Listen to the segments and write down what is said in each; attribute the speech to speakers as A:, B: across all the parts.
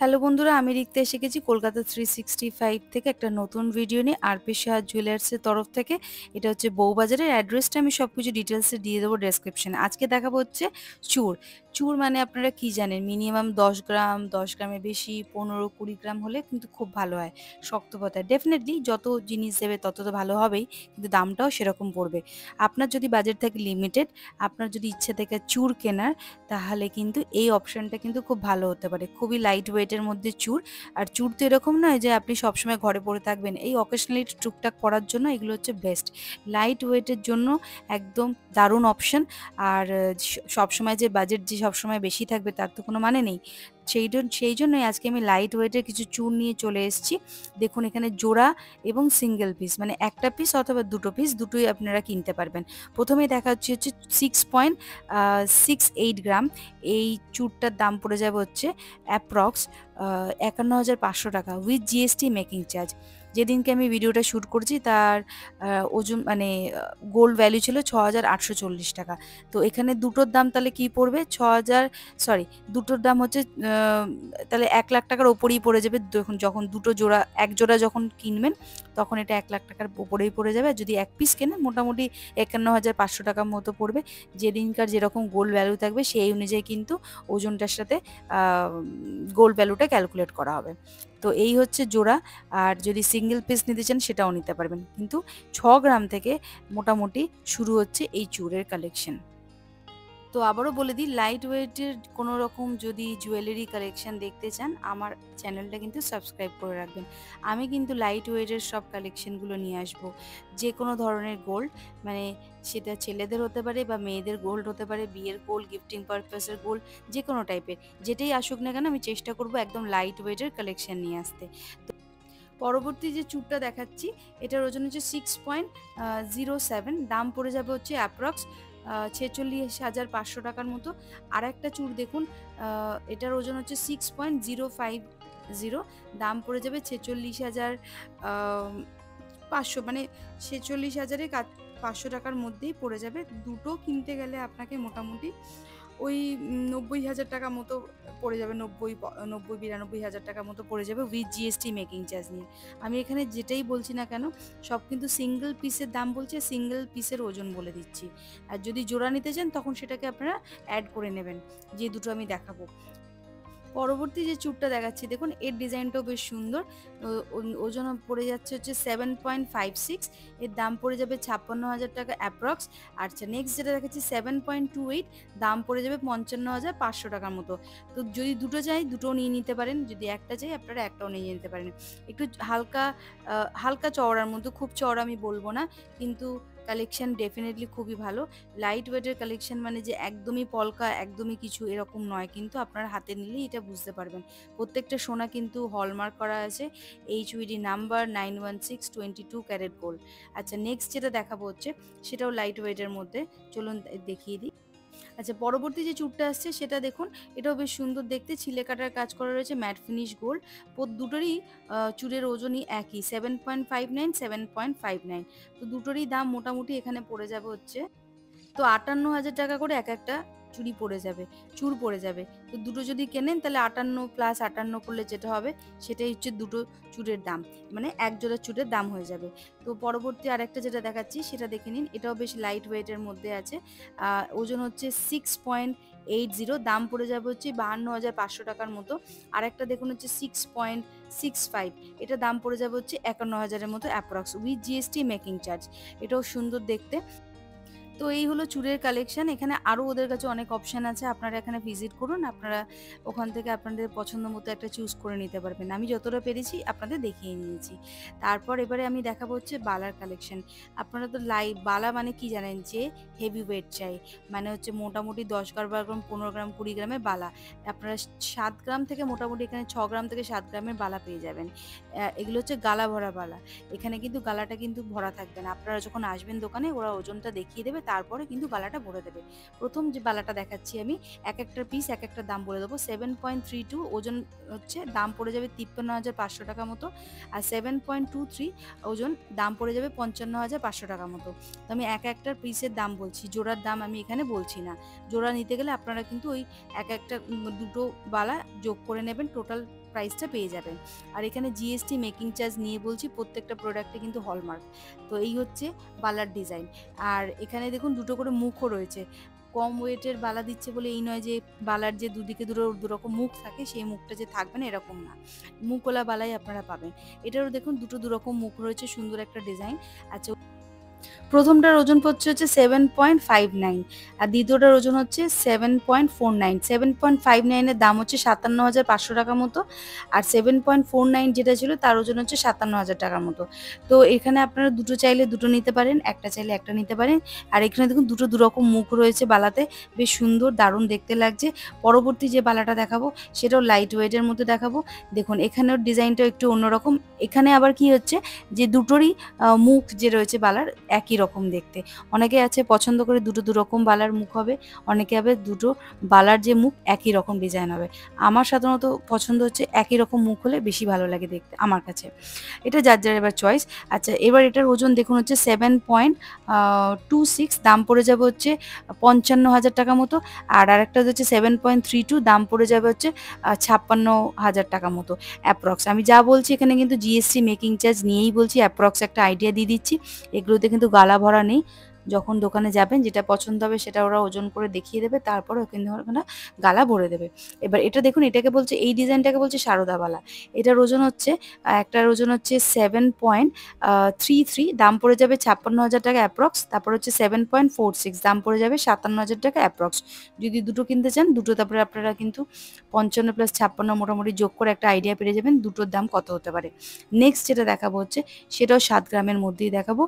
A: Hello বন্ধুরা, আমি রিক্তা এসে গেছি কলকাতা 365 থেকে একটা নতুন ভিডিও নিয়ে আরপি শাহ জুয়েলার্সের তরফ থেকে। এটা হচ্ছে বউবাজারের অ্যাড্রেসটা আমি সবকিছু ডিটেলসে দিয়ে দেবো ডেসক্রিপশনে। আজকে দেখাবো হচ্ছে চূড়। চূড় মানে আপনারা কি জানেন, মিনিমাম 10 গ্রাম, 10 গ্রামের বেশি, 15-20 গ্রাম হলে কিন্তু খুব ভালো হয়, শক্ত পাতায়। ডেফিনেটলি যত জিনিস দেবে তত তো ভালো হবেই, কিন্তু দামটাও সেরকম পড়বে। আপনার যদি বাজেট থাকে লিমিটেড, আপনার যদি ইচ্ছে থাকে চূড় কেনার, তাহলে কিন্তু এই অপশনটা কিন্তু খুব ভালো হতে পারে। খুবই লাইট ওয়েটের মধ্যে চূড়। আর চূড় তো এরকম নয় যে আপনি সবসময় ঘরে পরে থাকবেন, এই অকেশনালি টুকটাক পরার জন্য এগুলো হচ্ছে বেস্ট। লাইট ওয়েটের জন্য একদম দারুণ অপশন। আর সবসময় যে বাজেট যে সবসময় বেশি থাকবে তার তো কোনো মানে নেই। সেই জন্যই আজকে আমি লাইট ওয়েটের কিছু চূড় নিয়ে চলে এসেছি। দেখুন এখানে জোড়া এবং সিঙ্গেল পিস, মানে একটা পিস অথবা দুটো পিস, দুটোই আপনারা কিনতে পারবেন। প্রথমেই দেখা হচ্ছে 6.68 গ্রাম। এই চূড়টার দাম পড়ে যাবে হচ্ছে অ্যাপ্রক্স ৫১,৫০০ টাকা উইথ জিএসটি মেকিং চার্জ। যেদিনকে আমি ভিডিওটা শ্যুট করছি তার ওজন মানে গোল্ড ভ্যালু ছিল ৬,৮৪০ টাকা। তো এখানে দুটোর দাম তাহলে কি পড়বে, সরি, দুটোর দাম হচ্ছে তাহলে ১,০০,০০০ টাকার ওপরেই পড়ে যাবে। দেখুন যখন দুটো জোড়া, এক জোড়া যখন কিনবেন তখন এটা ১,০০,০০০ টাকার ওপরেই পড়ে যাবে। আর যদি এক পিস কেনেন মোটামুটি ৫১,৫০০ টাকার মতো পড়বে। যেদিনকার যেরকম গোল্ড ভ্যালু থাকবে সেই অনুযায়ী কিন্তু ওজনটার সাথে গোল্ড ভ্যালুটা ক্যালকুলেট করা হবে। তো এই হচ্ছে জোড়া। আর যদি সিঙ্গেল পিস নিতে চান সেটাও নিতে পারবেন, কিন্তু ৬ গ্রাম থেকে মোটামুটি শুরু হচ্ছে এই চূড়ের কালেকশন। তো আবারও বলে দিই, লাইট ওয়েটের কোনো রকম যদি জুয়েলারি কালেকশন দেখতে চান আমার চ্যানেলটা কিন্তু সাবস্ক্রাইব করে রাখবেন। আমি কিন্তু লাইট ওয়েটের সব কালেকশনগুলো নিয়ে আসবো। যে কোনো ধরনের গোল্ড, মানে সেটা ছেলেদের হতে পারে বা মেয়েদের গোল্ড হতে পারে, বিয়ের গোল্ড, গিফটিং পারপাসের গোল্ড, যে কোনো টাইপের যেটাই আসুক না কেন আমি চেষ্টা করব একদম লাইট ওয়েটের কালেকশন নিয়ে আসতে। পরবর্তী যে চূড়টা দেখাচ্ছি এটার ওজন হচ্ছে 6.07, দাম পড়ে যাবে হচ্ছে অ্যাপ্রক্স ৪৬,৫০০ টাকার মতো। আর একটা চূড় দেখুন, এটার ওজন হচ্ছে 6.050, দাম পড়ে যাবে ৪৬,৫০০, মানে ৪৬,৫০০ টাকার মধ্যেই পড়ে যাবে। দুটো কিনতে গেলে আপনাকে মোটামুটি ওই ৯০,০০০ টাকা মতো পড়ে যাবে। ৯০-৯২,০০০ টাকা মতো পড়ে যাবে উইথ জিএসটি মেকিং চার্জ নিয়ে। আমি এখানে যেটাই বলছি না কেন সব কিন্তু সিঙ্গেল পিসের দাম বলছি, সিঙ্গেল পিসের ওজন বলে দিচ্ছি। আর যদি জোড়া নিতে চান তখন সেটাকে আপনারা অ্যাড করে নেবেন, যে দুটো আমি দেখাবো। পরবর্তী যে চূড়টা দেখাচ্ছি দেখুন এর ডিজাইনটাও বেশ সুন্দর। ওজন পড়ে যাচ্ছে হচ্ছে 7.56, এর দাম পড়ে যাবে ৫৬,০০০ টাকা অ্যাপ্রক্স। আচ্ছা, নেক্সট যেটা দেখাচ্ছি 7.28, দাম পড়ে যাবে ৫৫,৫০০ টাকার মতো। তো যদি দুটো চাই দুটোও নিয়ে নিতে পারেন, যদি একটা চাই আপনারা একটাও নিয়ে নিতে পারেন। একটু হালকা হালকা চওড়ার মধ্যে, খুব চওড়া আমি বলবো না, কিন্তু কালেকশন ডেফিনেটলি খুবই ভালো। লাইট ওয়েটের কালেকশন মানে যে একদমই পলকা, একদমই কিছু এরকম নয়, কিন্তু আপনার হাতে নিলেই এটা বুঝতে পারবেন। প্রত্যেকটা সোনা কিন্তু হলমার্ক করা আছে, HUED নাম্বার 916 22 ক্যারেট গোল্ড। আচ্ছা, নেক্সট যেটা দেখাবো হচ্ছে সেটাও লাইট ওয়েটের মধ্যে, চলুন দেখিয়ে দিই। আচ্ছা, পরবর্তী যে চূড়টা আসছে সেটা দেখুন, এটাও বেশ সুন্দর দেখতে, ছিলে কাটার কাজ করা রয়েছে, ম্যাট ফিনিশ গোল্ড। দুটোরই চূড়ের ওজনই একই, 7.59, 7.59। তো দুটোরই দাম মোটামুটি এখানে পড়ে যাবে হচ্ছে, তো ৫৮,০০০ টাকা করে এক একটা চূড় পড়ে যাবে। তো দুটো যদি কেনেন তাহলে ৫৮ প্লাস ৫৮ করলে যেটা হবে সেটাই হচ্ছে দুটো চূড়ের দাম, মানে এক জোড়া চূড়ের দাম হয়ে যাবে। তো পরবর্তী আরেকটা যেটা দেখাচ্ছি সেটা দেখে নিন, এটাও বেশ লাইট ওয়েটের মধ্যে আছে। ওজন হচ্ছে 6.80, দাম পড়ে যাবে হচ্ছে ৫২,৫০০ টাকার মতো। আরেকটা দেখুন হচ্ছে 6.65, এটা দাম পড়ে যাবে হচ্ছে ৫১,০০০-এর মতো approx with GST making charge. এটাও সুন্দর দেখতে। তো এই হলো চুড়ের কালেকশন। এখানে আরও ওদের কাছে অনেক অপশান আছে, আপনারা এখানে ভিজিট করুন, আপনারা ওখান থেকে আপনাদের পছন্দ মতো একটা চুজ করে নিতে পারবেন। আমি যতটা পেরেছি আপনাদের দেখিয়ে নিয়েছি। তারপর এবারে আমি দেখাবো হচ্ছে বালার কালেকশন। আপনারা তো বালা মানে কি জানেন, যে হেভি ওয়েট চাই, মানে হচ্ছে মোটামুটি ১০ গ্রাম, ১২ গ্রাম, ১৫ গ্রাম, ২০ গ্রামের বালা। আপনারা ৭ গ্রাম থেকে মোটামুটি এখানে ৬ গ্রাম থেকে ৭ গ্রামের বালা পেয়ে যাবেন। এগুলো হচ্ছে গালা ভরা বালা। এখানে কিন্তু গালাটা কিন্তু ভরা থাকবে না, আপনারা যখন আসবেন দোকানে ওরা ওজনটা দেখিয়ে দেবে, তারপরে কিন্তু বালাটা ভরে দেবে। প্রথম যে বালাটা দেখাচ্ছি আমি, এক একটা পিস এক একটা দাম বলে দেবো। 7.32 ওজন হচ্ছে, দাম পড়ে যাবে ৫৩,৫০০ টাকা মতো। আর 7.23 ওজন, দাম পড়ে যাবে ৫৫,৫০০ টাকা মতো। তো আমি এক একটার পিসের দাম বলছি, জোড়ার দাম আমি এখানে বলছি না। জোড়া নিতে গেলে আপনারা কিন্তু ওই এক একটা দুটো বালা যোগ করে নেবেন, টোটাল প্রাইসটা পেয়ে যাবেন। আর এখানে জিএসটি মেকিং চার্জ নিয়ে বলছি, প্রত্যেকটা প্রোডাক্টে কিন্তু হলমার্ক। তো এই হচ্ছে বালার ডিজাইন। আর এখানে দেখুন দুটো করে মুখও রয়েছে। কম ওয়েটের বালা দিচ্ছে বলে এই নয় যে বালার যে দুদিকে দুরকম মুখ থাকে সেই মুখটা যে থাকবে না এরকম না, মুখওয়ালা বালাই আপনারা পাবেন। এটারও দেখুন দুরকম মুখ রয়েছে, সুন্দর একটা ডিজাইন। আচ্ছা, প্রথমটার ওজন হচ্ছে 7.59 আর দ্বিতীয়টার ওজন হচ্ছে 7.49। 7.59 এর দাম হচ্ছে 57,500 টাকা মতো, আর 7.49 যেটা ছিল তার ওজন হচ্ছে 57,000 টাকার মতো। তো এখানে আপনারা দুটো চাইলে দুটো নিতে পারেন, একটা চাইলে একটা নিতে পারেন। আর এখানে দেখুন দুরকম মুখ রয়েছে বালাতে, বেশ সুন্দর দারুণ দেখতে লাগছে। পরবর্তী যে বালাটা দেখাবো সেটাও লাইট ওয়েটের মধ্যে দেখাবো। দেখুন এখানেও ডিজাইনটা একটু অন্যরকম। এখানে আবার কি হচ্ছে যে দুটোরই মুখ যে রয়েছে বালার একই রকম দেখতে। অনেকে আছে পছন্দ করে দুরকম বালার মুখ হবে, অনেকে আবার দুটো বালার যে মুখ একই রকম ডিজাইন হবে। আমার সাধারণত পছন্দ হচ্ছে একই রকম মুখ হলে বেশি ভালো লাগে দেখতে আমার কাছে। এটা যার এবার চয়েস। আচ্ছা, এবার এটার ওজন দেখুন হচ্ছে 7.26, দাম পড়ে যাবে হচ্ছে 55,000 টাকা মতো। আর আরেকটা হচ্ছে 7.32, দাম পড়ে যাবে হচ্ছে 56,000 টাকা মতো অ্যাপ্রক্স। আমি যা বলছি এখানে কিন্তু জিএসটি মেকিং চার্জ নিয়েই বলছি, অ্যাপ্রক্স একটা আইডিয়া দিয়ে দিচ্ছি। এগুলোতে কিন্তু গালা ভরা নেই। যখন দোকানে যাবেন যেটা পছন্দ হবে সেটা ওরা ওজন করে দেখিয়ে দেবে, তারপরে কিন্তু ওখানে গালা ভরে দেবে। এবার এটা দেখুন, এটাকে বলছে, এই ডিজাইনটাকে বলছে সারদা বালা। এটার ওজন হচ্ছে একটার ওজন হচ্ছে 7.33, দাম পড়ে যাবে 56,000 টাকা অ্যাপ্রক্স। তারপর হচ্ছে 7.46, দাম পড়ে যাবে 57,000 টাকা অ্যাপ্রক্স। যদি দুটো কিনতে চান দুটো, তারপরে আপনারা কিন্তু 55 প্লাস 56 মোটামুটি যোগ করে একটা আইডিয়া পেয়ে যাবেন দুটোর দাম কত হতে পারে। নেক্সট যেটা দেখাবো হচ্ছে সেটাও 7 গ্রামের মধ্যেই দেখাবো।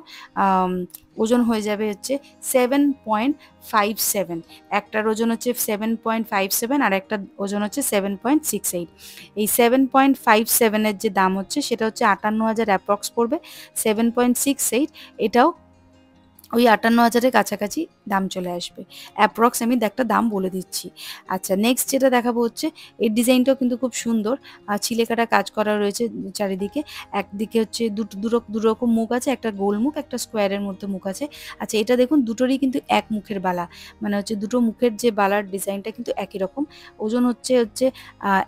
A: ওজন হয়ে যাবে হচ্ছে 7.57। একটার ওজন হচ্ছে 7.57 আর একটা ওজন হচ্ছে 7.68। এই 7.57-এর যে দাম হচ্ছে সেটা হচ্ছে 58,000 অ্যাপ্রক্স পড়বে। 7.68 এটাও ওই 58,000-এর কাছাকাছি দাম চলে আসবে অ্যাপ্রক্স। আমি একটা দাম বলে দিচ্ছি। আচ্ছা, নেক্সট যেটা দেখাবো হচ্ছে এর ডিজাইনটাও কিন্তু খুব সুন্দর। ছিলেকাটা কাজ করা রয়েছে চারিদিকে। একদিকে হচ্ছে দুরকম মুখ আছে, একটা গোল মুখ, একটা স্কোয়ারের মধ্যে মুখ আছে। আচ্ছা, এটা দেখুন দুটোরই কিন্তু এক মুখের বালা, মানে হচ্ছে দুটো মুখের যে বালার ডিজাইনটা কিন্তু একই রকম। ওজন হচ্ছে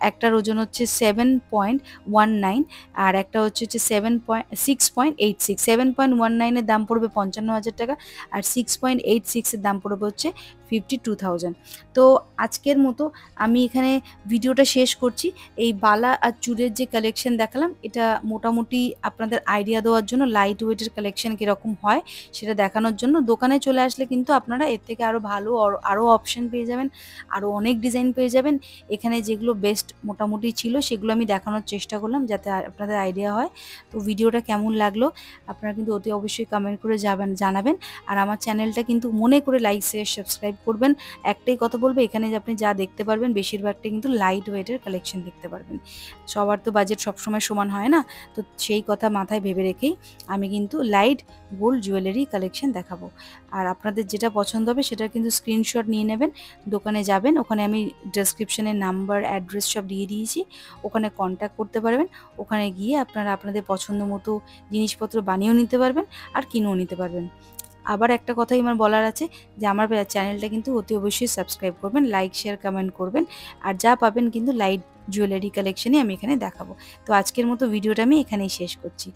A: একটার ওজন হচ্ছে 7.19 আর একটা হচ্ছে 6.86। 7.19-এর দাম পড়বে 55,000 টাকা আর 6.86-এর দাম পড়বে হচ্ছে 52,000। তো আজকের মতো আমি এখানে ভিডিওটা শেষ করছি। এই বালা আর চুড়ের যে কালেকশন দেখালাম এটা মোটামুটি আপনাদের আইডিয়া দেওয়ার জন্য, লাইট ওয়েটের কালেকশন কীরকম হয় সেটা দেখানোর জন্য। দোকানে চলে আসলে কিন্তু আপনারা এর থেকে আরও ভালো আরও অপশন পেয়ে যাবেন, আরও অনেক ডিজাইন পেয়ে যাবেন। এখানে যেগুলো বেস্ট মোটামুটি ছিল সেগুলো আমি দেখানোর চেষ্টা করলাম যাতে আপনাদের আইডিয়া হয়। তো ভিডিওটা কেমন লাগলো আপনারা কিন্তু অতি অবশ্যই কমেন্ট করে জানাবেন। আর আমার চ্যানেলটা কিন্তু মনে করে লাইক শেয়ার সাবস্ক্রাইব করবেন। একটাই কথা বলবো, এখানে যে আপনি যা দেখতে পারবেন বেশিরভাগটা কিন্তু লাইট ওয়েটের কালেকশন দেখতে পারবেন। সবার তো বাজেট সবসময় সমান হয় না, তো সেই কথা মাথায় ভেবে রেখেই আমি কিন্তু লাইট গোল্ড জুয়েলারি কালেকশন দেখাবো। আর আপনাদের যেটা পছন্দ হবে সেটা কিন্তু স্ক্রিনশট নিয়ে নেবেন, দোকানে যাবেন, ওখানে আমি ডেসক্রিপশনে নাম্বার অ্যাড্রেস সব দিয়ে দিয়েছি, ওখানে কন্ট্যাক্ট করতে পারবেন। ওখানে গিয়ে আপনারা আপনাদের পছন্দ মতো জিনিসপত্র বানিয়েও নিতে পারবেন আর কিনেও নিতে পারবেন। আবার একটা কথাই আমার বলার আছে যে আমার চ্যানেলটা কিন্তু অতি অবশ্যই সাবস্ক্রাইব করবেন, লাইক শেয়ার কমেন্ট করবেন। আর যা পাবেন কিন্তু লাইট জুয়েলারি কালেকশনই আমি এখানে দেখাবো। তো আজকের মতো ভিডিওটা আমি এখানেই শেষ করছি।